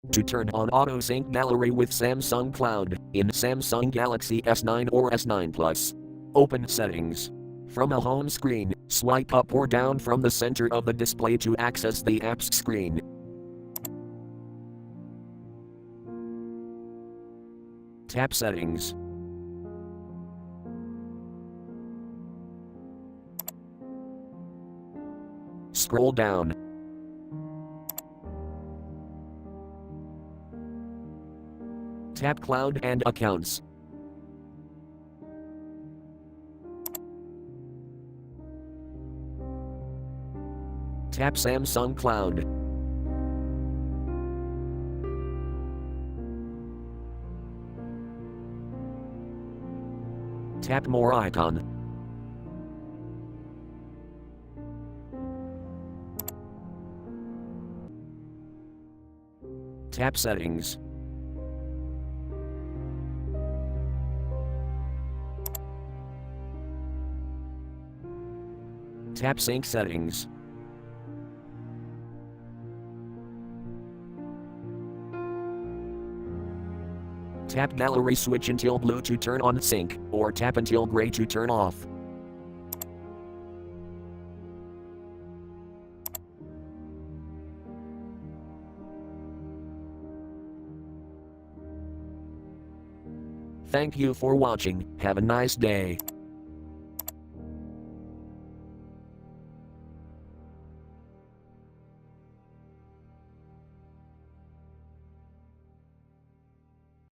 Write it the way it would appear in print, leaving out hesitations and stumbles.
To turn on Auto Sync Gallery with Samsung Cloud, in Samsung Galaxy S9 or S9 Plus. Open Settings. From a home screen, swipe up or down from the center of the display to access the apps screen. Tap Settings. Scroll down. Tap Cloud and Accounts. Tap Samsung Cloud. Tap More icon. Tap Settings. Tap Sync Settings. Tap Gallery switch until blue to turn on sync, or tap until gray to turn off. Thank you for watching, have a nice day.